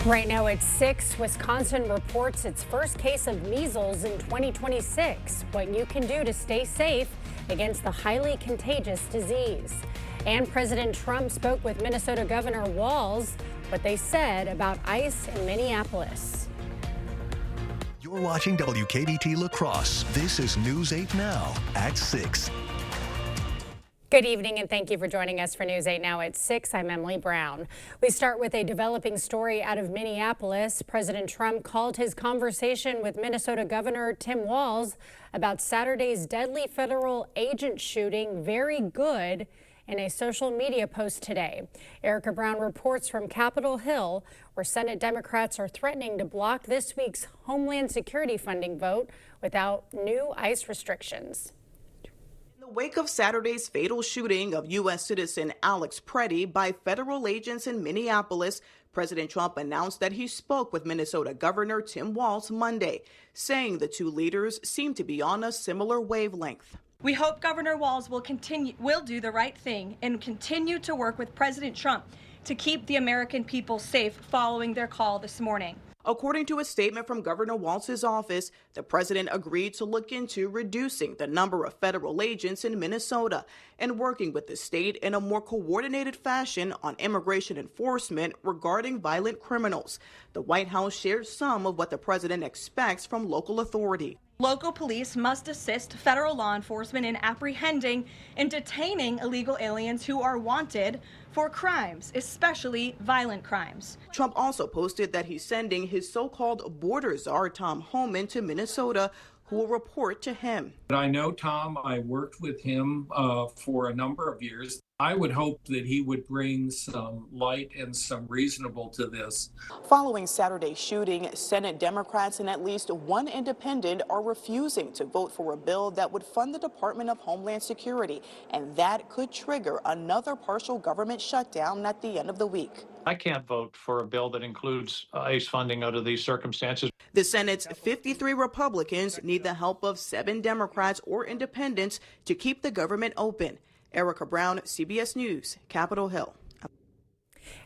Right now it's 6. Wisconsin reports its first case of measles in 2026. What you can do to stay safe against the highly contagious disease. And President Trump spoke with Minnesota Governor Walz, what they said about ICE in Minneapolis. You're watching WKBT La Crosse. This is News 8 Now at 6. Good evening and thank you for joining us for News 8 Now at 6. I'm Emily Brown. We start with a developing story out of Minneapolis. President Trump called his conversation with Minnesota Governor Tim Walz about Saturday's deadly federal agent shooting very good in a social media post today. Erica Brown reports from Capitol Hill, where Senate Democrats are threatening to block this week's Homeland Security funding vote without new ICE restrictions. In the wake of Saturday's fatal shooting of U.S. citizen Alex Preddy by federal agents in Minneapolis, President Trump announced that he spoke with Minnesota Governor Tim Walz Monday, saying the two leaders seem to be on a similar wavelength. We hope Governor Walz will do the right thing and continue to work with President Trump to keep the American people safe following their call this morning. According to a statement from Governor Walz's office, the president agreed to look into reducing the number of federal agents in Minnesota and working with the state in a more coordinated fashion on immigration enforcement regarding violent criminals. The White House shared some of what the president expects from local authority. Local police must assist federal law enforcement in apprehending and detaining illegal aliens who are wanted for crimes, especially violent crimes. Trump also posted that he's sending his so-called border czar, Tom Homan, to Minnesota, who will report to him. I know Tom. I worked with him for a number of years. I would hope that he would bring some light and some reasonable to this. Following Saturday's shooting, Senate Democrats and at least one independent are refusing to vote for a bill that would fund the Department of Homeland Security, and that could trigger another partial government shutdown at the end of the week. I can't vote for a bill that includes ICE funding under these circumstances. The Senate's 53 Republicans need the help of 7 Democrats or independents to keep the government open. Erica Brown, CBS News, Capitol Hill.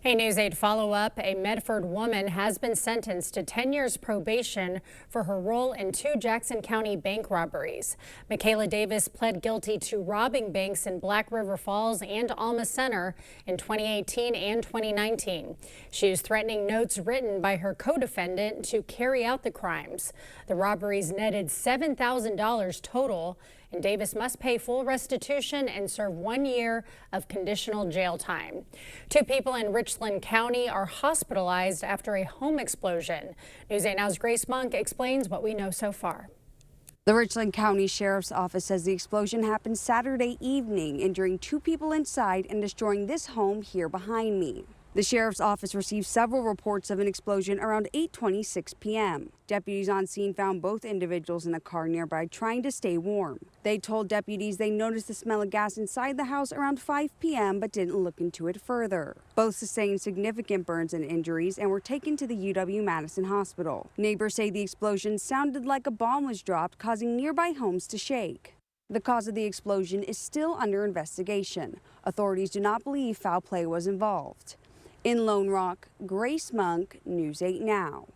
A News 8 follow-up. A Medford woman has been sentenced to 10 years probation for her role in 2 Jackson County bank robberies. Michaela Davis pled guilty to robbing banks in Black River Falls and Alma Center in 2018 and 2019. She is threatening notes written by her co-defendant to carry out the crimes. The robberies netted $7,000 total, and Davis must pay full restitution and serve 1 year of conditional jail time. 2 people in Richland County are hospitalized after a home explosion. News 8 Now's Grace Monk explains what we know so far. The Richland County Sheriff's Office says the explosion happened Saturday evening, injuring 2 people inside and destroying this home here behind me. The Sheriff's Office received several reports of an explosion around 8:26 p.m. Deputies on scene found both individuals in a car nearby trying to stay warm. They told deputies they noticed the smell of gas inside the house around 5 p.m. but didn't look into it further. Both sustained significant burns and injuries and were taken to the UW-Madison Hospital. Neighbors say the explosion sounded like a bomb was dropped, causing nearby homes to shake. The cause of the explosion is still under investigation. Authorities do not believe foul play was involved. In Lone Rock, Grace Monk, News 8 Now.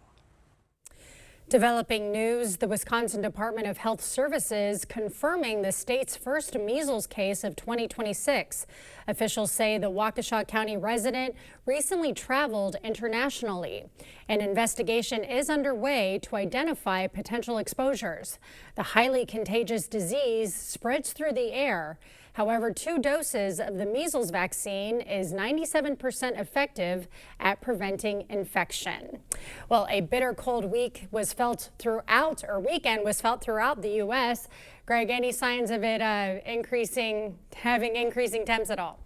Developing news, the Wisconsin Department of Health Services confirming the state's first measles case of 2026. Officials say the Waukesha County resident recently traveled internationally. An investigation is underway to identify potential exposures. The highly contagious disease spreads through the air. However, 2 doses of the measles vaccine is 97% effective at preventing infection. Well, a bitter cold weekend was felt throughout the U.S. Greg, any signs of it having increasing temps at all?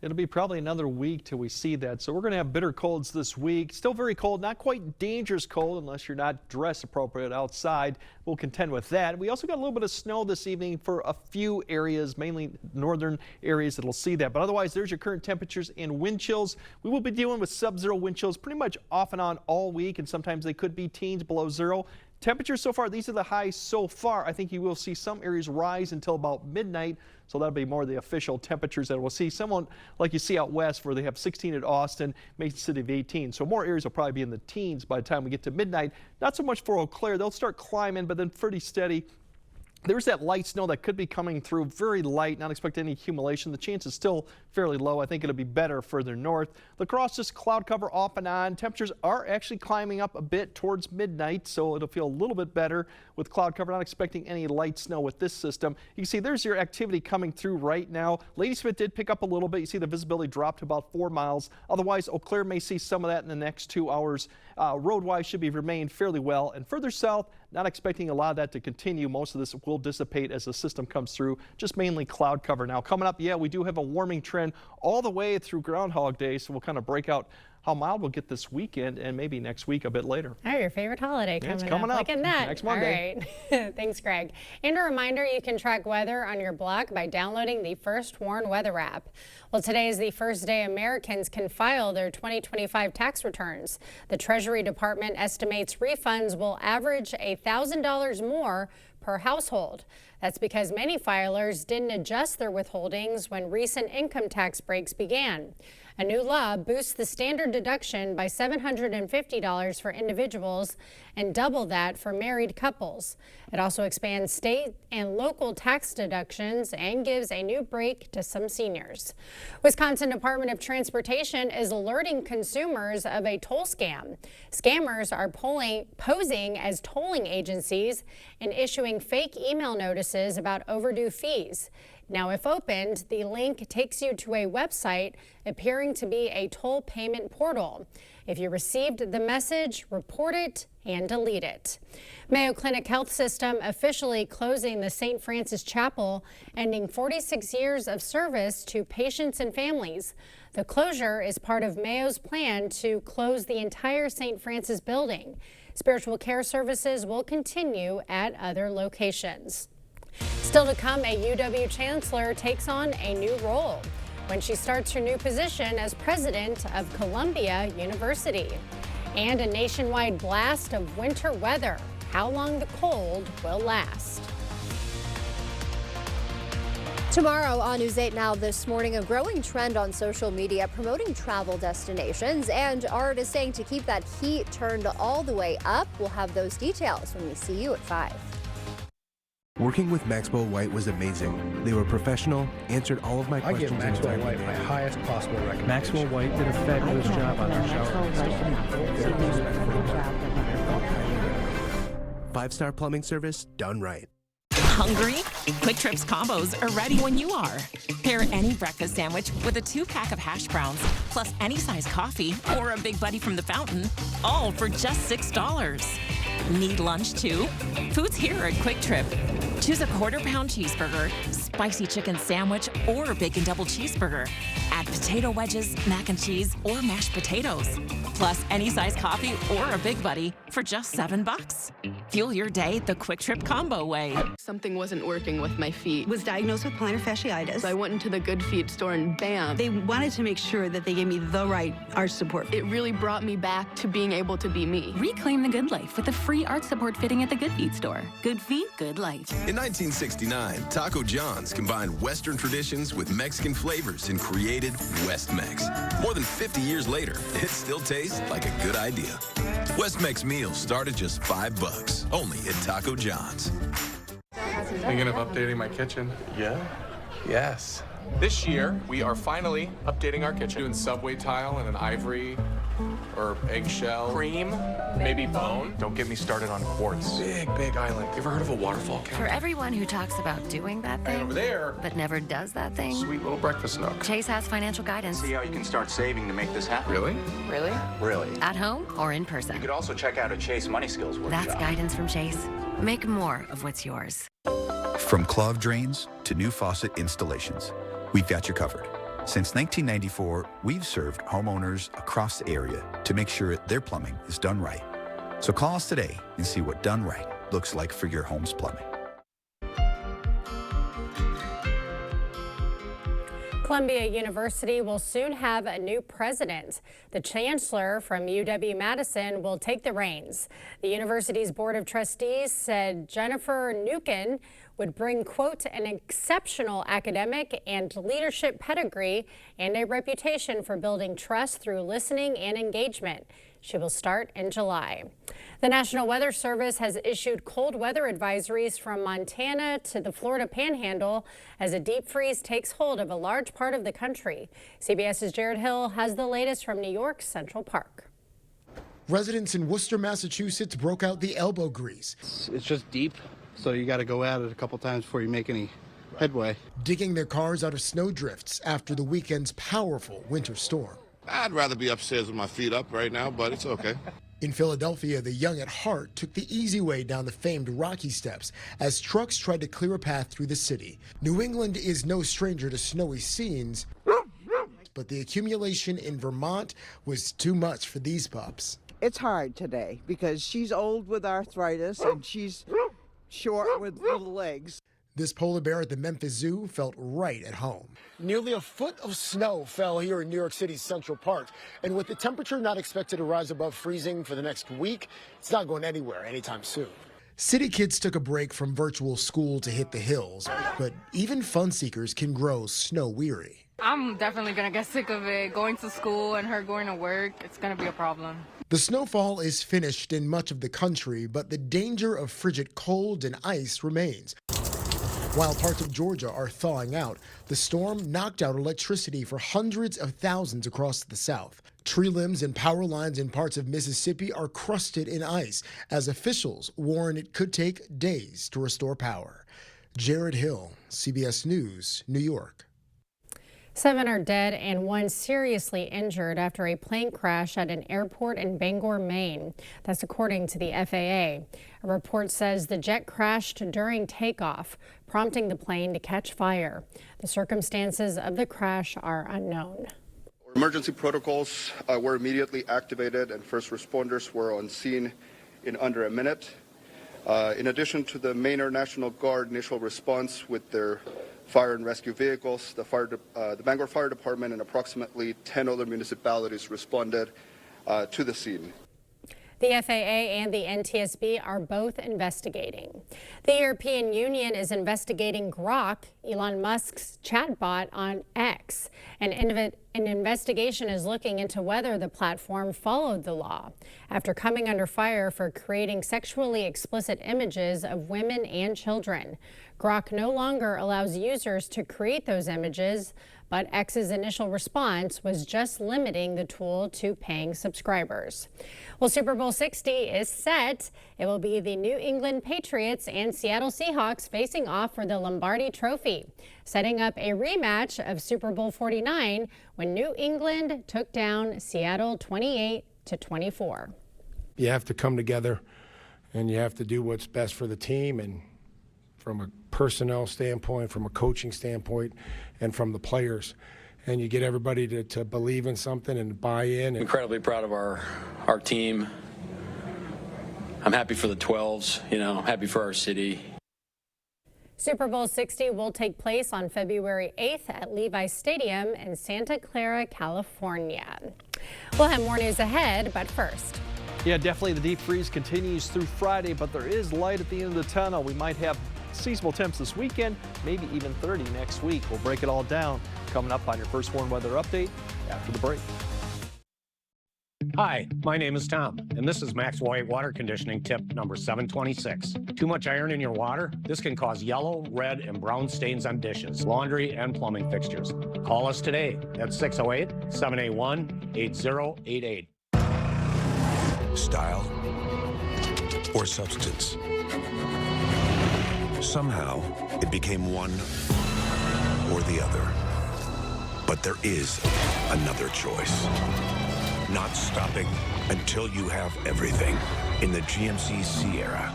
It'll be probably another week till we see that. So we're going to have bitter colds this week. Still very cold, not quite dangerous cold unless you're not dressed appropriate outside. We'll contend with that. We also got a little bit of snow this evening for a few areas, mainly northern areas that'll see that. But otherwise, there's your current temperatures and wind chills. We will be dealing with sub-zero wind chills pretty much off and on all week, and sometimes they could be teens below zero. Temperatures so far, these are the highs so far. I think you will see some areas rise until about midnight. So that'll be more of the official temperatures that we'll see. Someone like you see out west where they have 16 at Austin, Mason City of 18. So more areas will probably be in the teens by the time we get to midnight. Not so much for Eau Claire. They'll start climbing, but then pretty steady. There's that light snow that could be coming through, very light, not expect any accumulation. The chance is still fairly low. I think it'll be better further north. La Crosse, just cloud cover off and on. Temperatures are actually climbing up a bit towards midnight, so it'll feel a little bit better with cloud cover. Not expecting any light snow with this system. You can see there's your activity coming through right now. Ladysmith did pick up a little bit. You see the visibility dropped to about 4 miles. Otherwise, Eau Claire may see some of that in the next 2 hours. Road-wise should be remain fairly well. And further south, not expecting a lot of that to continue. Most of this will dissipate as the system comes through. Just mainly cloud cover. Now coming up, yeah, we do have a warming trend all the way through Groundhog Day, so we'll kind of break out how mild we'll get this weekend and maybe next week a bit later. Oh, your favorite holiday It's coming up. Look at that. Next Monday. All right. Thanks, Greg. And a reminder, you can track weather on your block by downloading the First Warn weather app. Well, today is the first day Americans can file their 2025 tax returns. The Treasury Department estimates refunds will average $1,000 more per household. That's because many filers didn't adjust their withholdings when recent income tax breaks began. A new law boosts the standard deduction by $750 for individuals and double that for married couples. It also expands state and local tax deductions and gives a new break to some seniors. Wisconsin Department of Transportation is alerting consumers of a toll scam. Scammers are posing as tolling agencies and issuing fake email notices about overdue fees. Now, if opened, the link takes you to a website appearing to be a toll payment portal. If you received the message, report it and delete it. Mayo Clinic Health System officially closing the St. Francis Chapel, ending 46 years of service to patients and families. The closure is part of Mayo's plan to close the entire St. Francis building. Spiritual care services will continue at other locations. Still to come, a UW chancellor takes on a new role when she starts her new position as president of Columbia University. And a nationwide blast of winter weather. How long the cold will last. Tomorrow on News 8 Now this morning, a growing trend on social media promoting travel destinations, and Art is saying to keep that heat turned all the way up. We'll have those details when we see you at 5. Working with Maxwell White was amazing. They were professional, answered all of my questions. I give Maxwell White my highest possible recommendation. Maxwell White did a fabulous job on our show. 5-star plumbing service done right. Hungry? Quick Trip's combos are ready when you are. Pair any breakfast sandwich with a 2-pack of hash browns, plus any size coffee or a Big Buddy from the fountain, all for just $6. Need lunch too? Food's here at Quick Trip. Choose a quarter-pound cheeseburger, spicy chicken sandwich, or bacon double cheeseburger. Add potato wedges, mac and cheese, or mashed potatoes. Plus any size coffee or a Big Buddy for just $7. Fuel your day the Quick Trip combo way. Something wasn't working with my feet. Was diagnosed with plantar fasciitis. So I went into the Good Feet store and bam. They wanted to make sure that they gave me the right arch support. It really brought me back to being able to be me. Reclaim the good life with a free arch support fitting at the Good Feet store. Good feet, good life. In 1969, Taco John's combined Western traditions with Mexican flavors and created West Mex. More than 50 years later, it still tastes like a good idea. West Mex meals start at just $5, only at Taco John's. Thinking of updating my kitchen? Yeah? Yes. This year, we are finally updating our kitchen. Doing subway tile and an ivory or eggshell. Cream, maybe bone. Don't get me started on quartz. Big island. You ever heard of a waterfall cabinet? For everyone who talks about doing that thing, and over there, but never does that thing, sweet little breakfast nook. Chase has financial guidance. See how you can start saving to make this happen. Really? Really? Really. At home or in person. You could also check out a Chase Money Skills workshop. That's guidance from Chase. Make more of what's yours. From clogged drains to new faucet installations, we've got you covered. Since 1994, we've served homeowners across the area to make sure their plumbing is done right. So call us today and see what done right looks like for your home's plumbing. Columbia University will soon have a new president. The chancellor from UW-Madison will take the reins. The university's board of trustees said Jennifer Nukin would bring, quote, an exceptional academic and leadership pedigree and a reputation for building trust through listening and engagement. She will start in July. The National Weather Service has issued cold weather advisories from Montana to the Florida Panhandle as a deep freeze takes hold of a large part of the country. CBS's Jared Hill has the latest from New York's Central Park. Residents in Worcester, Massachusetts broke out the elbow grease. It's just deep, so you got to go at it a couple times before you make any headway. Digging their cars out of snow drifts after the weekend's powerful winter storm. I'd rather be upstairs with my feet up right now, but it's okay. In Philadelphia, the young at heart took the easy way down the famed Rocky Steps as trucks tried to clear a path through the city. New England is no stranger to snowy scenes, but the accumulation in Vermont was too much for these pups. It's hard today because she's old with arthritis and she's short with little legs. This polar bear at the Memphis Zoo felt right at home. Nearly a foot of snow fell here in New York City's Central Park. And with the temperature not expected to rise above freezing for the next week, it's not going anywhere anytime soon. City kids took a break from virtual school to hit the hills, but even fun seekers can grow snow weary. I'm definitely going to get sick of it. Going to school and her going to work, it's going to be a problem. The snowfall is finished in much of the country, but the danger of frigid cold and ice remains. While parts of Georgia are thawing out, the storm knocked out electricity for hundreds of thousands across the South. Tree limbs and power lines in parts of Mississippi are crusted in ice as officials warn it could take days to restore power. Jared Hill, CBS News, New York. 7 are dead and 1 seriously injured after a plane crash at an airport in Bangor, Maine. That's according to the FAA. A report says the jet crashed during takeoff, prompting the plane to catch fire. The circumstances of the crash are unknown. Emergency protocols were immediately activated and first responders were on scene in under a minute. In addition to the Maine Air National Guard initial response with their fire and rescue vehicles, the Bangor Fire Department and approximately 10 other municipalities responded to the scene. The FAA and the NTSB are both investigating. The European Union is investigating Grok, Elon Musk's chatbot on X. An investigation is looking into whether the platform followed the law after coming under fire for creating sexually explicit images of women and children. Grok no longer allows users to create those images, but X's initial response was just limiting the tool to paying subscribers. Well, Super Bowl 60 is set. It will be the New England Patriots and Seattle Seahawks facing off for the Lombardi Trophy, setting up a rematch of Super Bowl 49 when New England took down Seattle 28-24. You have to come together and you have to do what's best for the team, and from a personnel standpoint, from a coaching standpoint, and from the players. And you get everybody to believe in something and buy in. Incredibly proud of our team. I'm happy for the 12s, I'm happy for our city. Super Bowl 60 will take place on February 8th at Levi's Stadium in Santa Clara, California. We'll have more news ahead, but first. Yeah, definitely the deep freeze continues through Friday, but there is light at the end of the tunnel. We might have seasonable temps this weekend, maybe even 30 next week. We'll break it all down coming up on your First Warn Weather Update after the break. Hi, my name is Tom, and this is Max White Water Conditioning tip number 726. Too much iron in your water? This can cause yellow, red, and brown stains on dishes, laundry, and plumbing fixtures. Call us today at 608-781-8088. Style or substance. Somehow, it became one or the other. But there is another choice. Not stopping until you have everything in the GMC Sierra.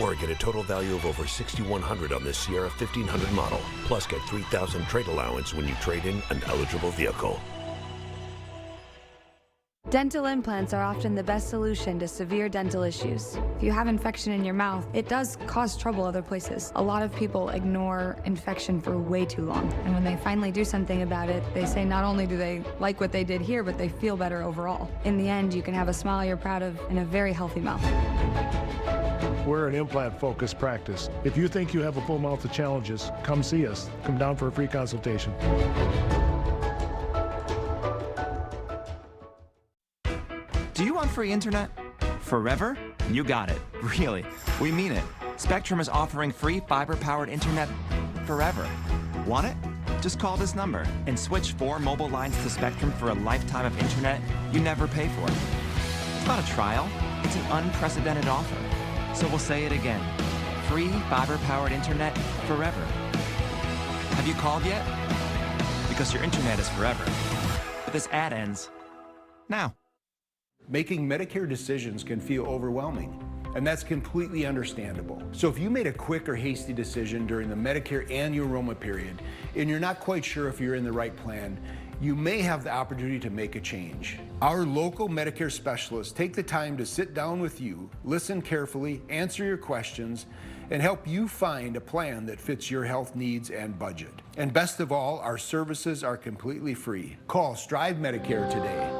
Or get a total value of over $6,100 on this Sierra 1500 model. Plus get $3,000 trade allowance when you trade in an eligible vehicle. Dental implants are often the best solution to severe dental issues. If you have infection in your mouth, it does cause trouble other places. A lot of people ignore infection for way too long. And when they finally do something about it, they say not only do they like what they did here, but they feel better overall. In the end, you can have a smile you're proud of and a very healthy mouth. We're an implant-focused practice. If you think you have a full mouth of challenges, come see us. Come down for a free consultation. Do you want free internet? Forever? You got it. Really. We mean it. Spectrum is offering free fiber-powered internet forever. Want it? Just call this number and switch 4 mobile lines to Spectrum for a lifetime of internet you never pay for. It's not a trial. It's an unprecedented offer. So we'll say it again. Free fiber-powered internet forever. Have you called yet? Because your internet is forever. But this ad ends now. Making Medicare decisions can feel overwhelming, and that's completely understandable. So if you made a quick or hasty decision during the Medicare annual enrollment period, and you're not quite sure if you're in the right plan, you may have the opportunity to make a change. Our local Medicare specialists take the time to sit down with you, listen carefully, answer your questions, and help you find a plan that fits your health needs and budget. And best of all, our services are completely free. Call Strive Medicare today.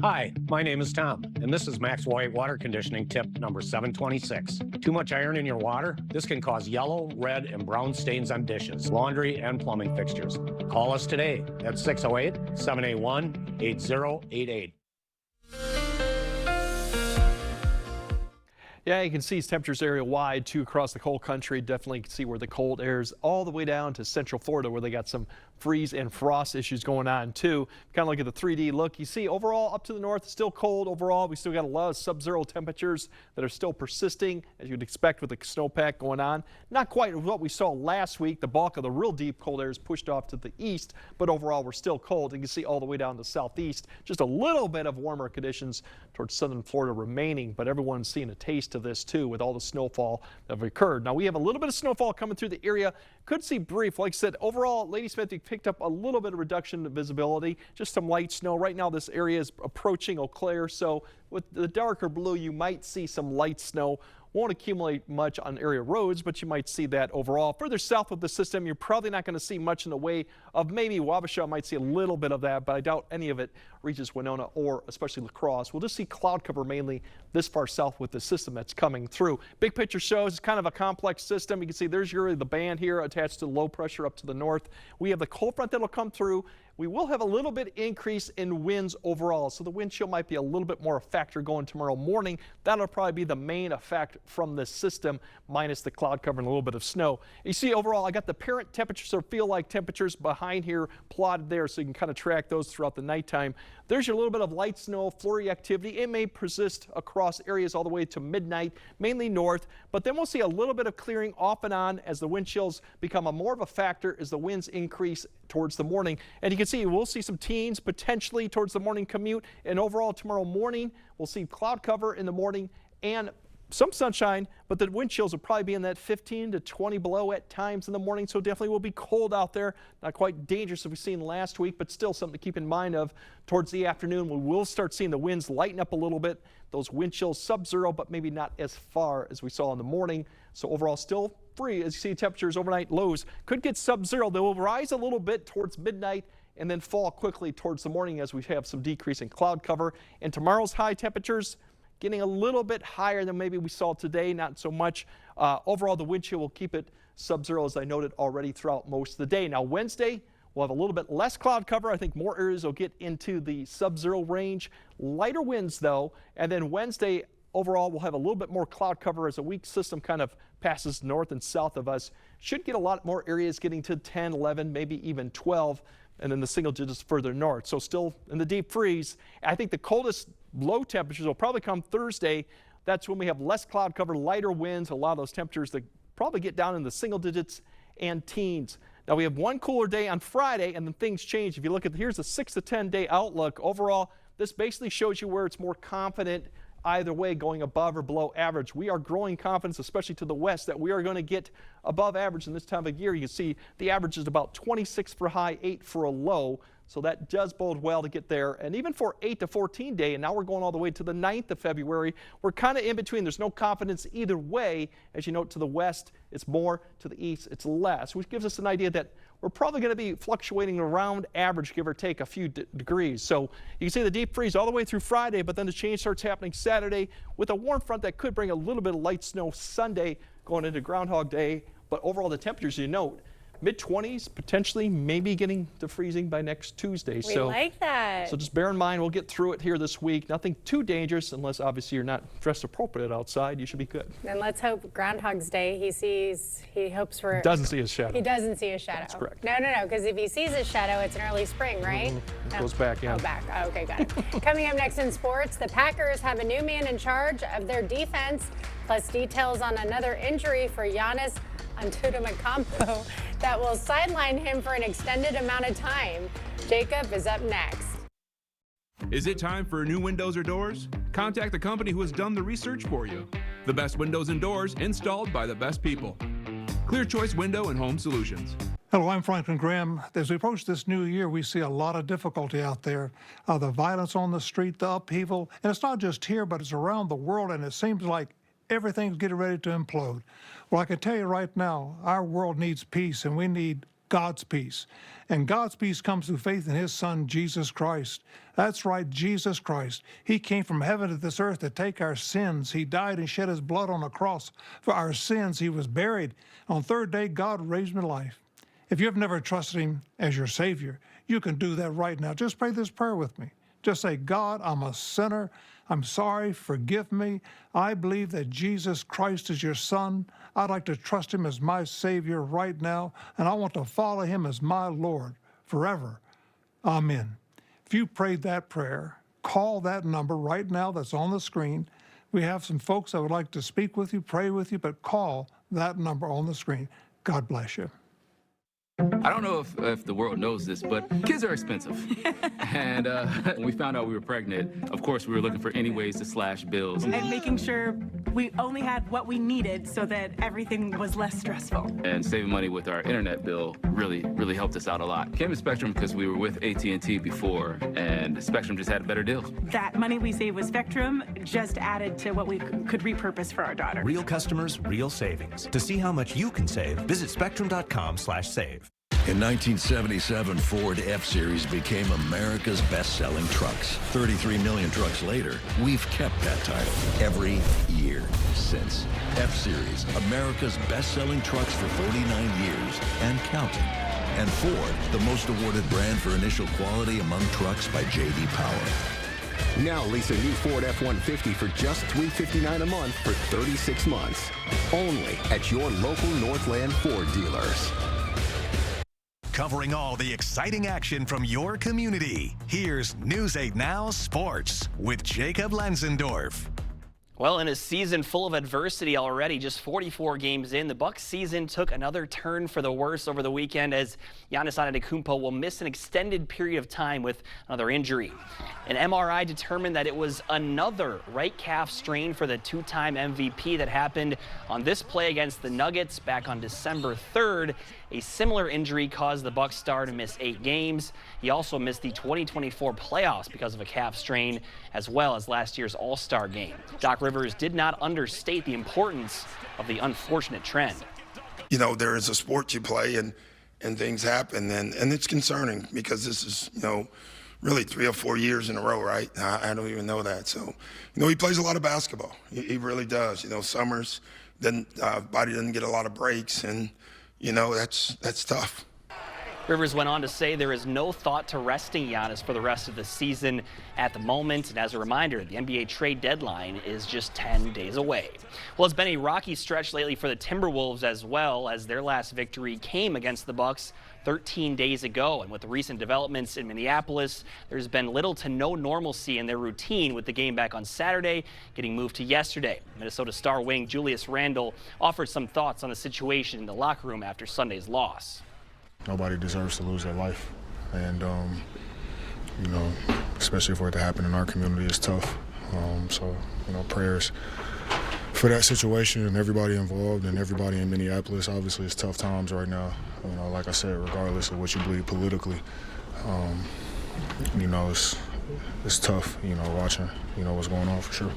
Hi, my name is Tom, and this is Max White Water Conditioning tip number 726. Too much iron in your water? This can cause yellow, red, and brown stains on dishes, laundry, and plumbing fixtures. Call us today at 608-781-8088. Yeah, you can see temperatures area-wide, too, across the whole country. Definitely can see where the cold air is all the way down to central Florida, where they got some freeze and frost issues going on, too. Kind of look at the 3D look. You see overall up to the north, still cold overall. We still got a lot of sub-zero temperatures that are still persisting, as you'd expect with the snowpack going on. Not quite what we saw last week. The bulk of the real deep cold air is pushed off to the east, but overall we're still cold. You can see all the way down to southeast. Just a little bit of warmer conditions towards southern Florida remaining, but everyone's seeing a taste of this, too, with all the snowfall that have occurred. Now, we have a little bit of snowfall coming through the area. Could see brief. Like I said, overall, Ladysmith, we picked up a little bit of reduction in visibility, just some light snow. Right now, this area is approaching Eau Claire, so with the darker blue, you might see some light snow. Won't accumulate much on area roads, but you might see that overall. Further south of the system, you're probably not going to see much in the way of maybe Wabasha might see a little bit of that, but I doubt any of it reaches Winona or especially La Crosse. We'll just see cloud cover mainly this far south with the system that's coming through. Big picture shows it's kind of a complex system. You can see there's the band here attached to the low pressure up to the north. We have the cold front that'll come through. We will have a little bit increase in winds overall, so the wind chill might be a little bit more a factor going tomorrow morning. That'll probably be the main effect from this system, minus the cloud cover and a little bit of snow. You see overall, I got the parent temperatures or feel like temperatures behind here plotted there, so you can kind of track those throughout the nighttime. There's your little bit of light snow, flurry activity. It may persist across areas all the way to midnight, mainly north, but then we'll see a little bit of clearing off and on as the wind chills become more of a factor as the winds increase towards the morning. And you can see we'll see some teens potentially towards the morning commute, and overall tomorrow morning we'll see cloud cover in the morning and some sunshine, but the wind chills will probably be in that 15 to 20 below at times in the morning, so definitely will be cold out there. Not quite dangerous as we've seen last week, but still something to keep in mind of towards the afternoon. We will start seeing the winds lighten up a little bit. Those wind chills sub-zero, but maybe not as far as we saw in the morning. So overall still free. As you see, temperatures overnight lows could get sub-zero. They will rise a little bit towards midnight and then fall quickly towards the morning as we have some decrease in cloud cover. And tomorrow's high temperatures getting a little bit higher than maybe we saw today, not so much. Overall, the wind chill will keep it sub-zero, as I noted already, throughout most of the day. Now, Wednesday, we'll have a little bit less cloud cover. I think more areas will get into the sub-zero range. Lighter winds, though, and then Wednesday, overall, we'll have a little bit more cloud cover as a weak system kind of passes north and south of us. Should get a lot more areas getting to 10, 11, maybe even 12, and then the single digits further north. So still in the deep freeze. I think the coldest low temperatures will probably come Thursday. That's when we have less cloud cover, lighter winds, a lot of those temperatures that probably get down in the single digits and teens. Now we have one cooler day on Friday, and then things change. If you look at, here's a 6 to 10 day outlook. Overall, this basically shows you where it's more confident either way, going above or below average. We are growing confidence, especially to the west, that we are going to get above average in this time of year. You can see the average is about 26 for a high, 8 for a low. So that does bode well to get there. And even for 8 to 14 day, and now we're going all the way to the 9th of February, we're kind of in between. There's no confidence either way. As you note, to the west, it's more. To the east, it's less, which gives us an idea that we're probably going to be fluctuating around average, give or take a few degrees. So you can see the deep freeze all the way through Friday, but then the change starts happening Saturday with a warm front that could bring a little bit of light snow Sunday going into Groundhog Day. But overall, the temperatures, you note, mid-20s, potentially maybe getting to freezing by next Tuesday. We like that. So just bear in mind, we'll get through it here this week. Nothing too dangerous unless obviously you're not dressed appropriate outside. You should be good. And let's hope Groundhog's Day, he hopes for... Doesn't see his shadow. He doesn't see his shadow. That's correct. No, because if he sees his shadow, it's an early spring, right? It goes back, yeah. Oh, back. Oh, okay, got it. Coming up next in sports, the Packers have a new man in charge of their defense, plus details on another injury for Giannis Antetokounmpo that will sideline him for an extended amount of time. Jacob is up next. Is it time for new windows or doors? Contact the company who has done the research for you. The best windows and doors installed by the best people. Clear Choice Window and Home Solutions. Hello, I'm Franklin Graham. As we approach this new year, we see a lot of difficulty out there. The violence on the street, the upheaval, and it's not just here, but it's around the world, and it seems like everything's getting ready to implode. Well, I can tell you right now, our world needs peace, and we need God's peace. And God's peace comes through faith in his Son, Jesus Christ. That's right, Jesus Christ. He came from heaven to this earth to take our sins. He died and shed his blood on the cross for our sins. He was buried. On the third day, God raised him to life. If you have never trusted him as your Savior, you can do that right now. Just pray this prayer with me. Just say, God, I'm a sinner. I'm sorry, forgive me. I believe that Jesus Christ is your Son. I'd like to trust him as my Savior right now, and I want to follow him as my Lord forever. Amen. If you prayed that prayer, call that number right now that's on the screen. We have some folks that would like to speak with you, pray with you, but call that number on the screen. God bless you. I don't know if the world knows this, but kids are expensive. And when we found out we were pregnant, of course, we were looking for any ways to slash bills. And making sure we only had what we needed so that everything was less stressful. And saving money with our internet bill really helped us out a lot. Came to Spectrum because we were with AT&T before, and Spectrum just had better deals. That money we saved with Spectrum just added to what we could repurpose for our daughter. Real customers, real savings. To see how much you can save, visit spectrum.com/save. In 1977, Ford F-Series became America's best-selling trucks. 33 million trucks later, we've kept that title every year since. F-Series, America's best-selling trucks for 49 years and counting. And Ford, the most awarded brand for initial quality among trucks by J.D. Power. Now lease a new Ford F-150 for just $359 a month for 36 months. Only at your local Northland Ford dealers. Covering all the exciting action from your community. Here's News 8 Now Sports with Jacob Lenzendorf. Well, in a season full of adversity already, just 44 games in, the Bucs season took another turn for the worse over the weekend as Giannis Antetokounmpo will miss an extended period of time with another injury. An MRI determined that it was another right calf strain for the two-time MVP that happened on this play against the Nuggets back on December 3rd. A similar injury caused the Bucs star to miss 8 games. He also missed the 2024 playoffs because of a calf strain, as well as last year's All-Star game. Doc Rivers did not understate the importance of the unfortunate trend. You know, there is a sport you play and things happen, and it's concerning because this is, you know, really 3 or 4 years in a row, right? I don't even know that. So, you know, he plays a lot of basketball. He really does. You know, summers, then body doesn't get a lot of breaks, and, you know, that's tough. Rivers went on to say there is no thought to resting Giannis for the rest of the season at the moment. And as a reminder, the NBA trade deadline is just 10 days away. Well, it's been a rocky stretch lately for the Timberwolves as well, as their last victory came against the Bucks 13 days ago. And with the recent developments in Minneapolis, there's been little to no normalcy in their routine, with the game back on Saturday getting moved to yesterday. Minnesota star wing Julius Randle offered some thoughts on the situation in the locker room after Sunday's loss. Nobody deserves to lose their life, and you know, especially for it to happen in our community, is tough. So, you know, prayers for that situation and everybody involved and everybody in Minneapolis. Obviously, it's tough times right now. You know, like I said, regardless of what you believe politically, You know, it's tough, you know, watching, you know, what's going on for sure.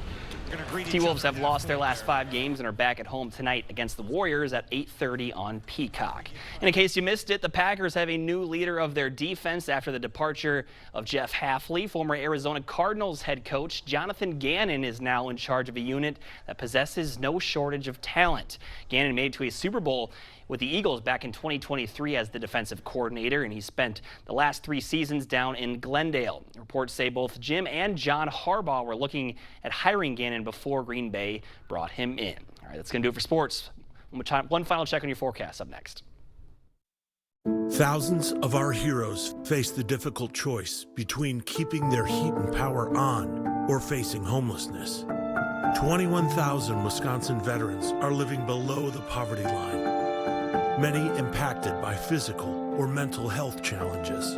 T-Wolves have lost their last 5 games and are back at home tonight against the Warriors at 8:30 on Peacock. And in case you missed it, the Packers have a new leader of their defense after the departure of Jeff Hafley. Former Arizona Cardinals head coach Jonathan Gannon is now in charge of a unit that possesses no shortage of talent. Gannon made it to a Super Bowl with the Eagles back in 2023 as the defensive coordinator, and he spent the last 3 seasons down in Glendale. Reports say both Jim and John Harbaugh were looking at hiring Gannon before Green Bay brought him in. All right, that's going to do it for sports. One final check on your forecast up next. Thousands of our heroes face the difficult choice between keeping their heat and power on or facing homelessness. 21,000 Wisconsin veterans are living below the poverty line, many impacted by physical or mental health challenges.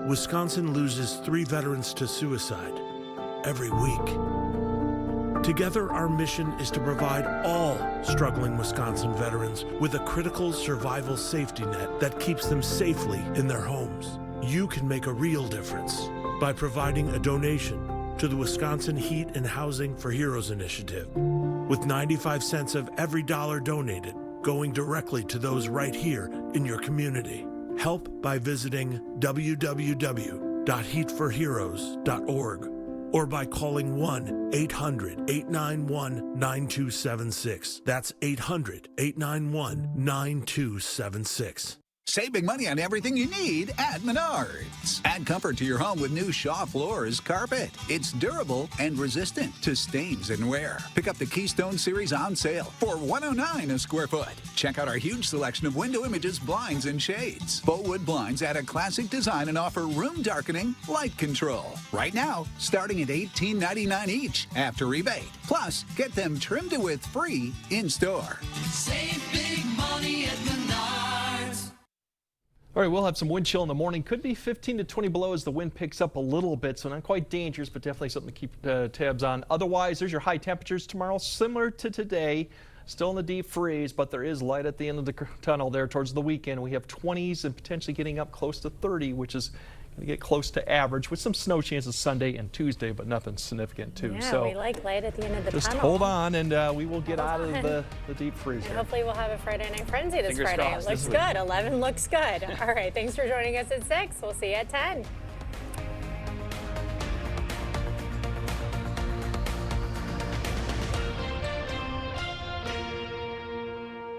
Wisconsin loses 3 veterans to suicide every week. Together, our mission is to provide all struggling Wisconsin veterans with a critical survival safety net that keeps them safely in their homes. You can make a real difference by providing a donation to the Wisconsin Heat and Housing for Heroes initiative, with 95 cents of every dollar donated going directly to those right here in your community. Help by visiting www.heatforheroes.org or by calling 1-800-891-9276. That's 800-891-9276. Save big money on everything you need at Menards. Add comfort to your home with new Shaw Floors carpet. It's durable and resistant to stains and wear. Pick up the Keystone Series on sale for $109 a square foot. Check out our huge selection of window images, blinds, and shades. Faux wood blinds add a classic design and offer room darkening light control. Right now, starting at $18.99 each after rebate. Plus, get them trimmed to width free in store. Save big money at Menards. All right, we'll have some wind chill in the morning. Could be 15 to 20 below as the wind picks up a little bit, so not quite dangerous, but definitely something to keep tabs on. Otherwise, there's your high temperatures tomorrow, similar to today. Still in the deep freeze, but there is light at the end of the tunnel there towards the weekend. We have 20s and potentially getting up close to 30, which is going to get close to average with some snow chances Sunday and Tuesday, but nothing significant too. Yeah, so we like light at the end of the just tunnel. hold on, and we will get out of the deep freeze. And hopefully we'll have a Friday Night Frenzy this Fingers Friday. crossed It looks this good. 11 looks good. All right, thanks for joining us at 6. We'll see you at 10.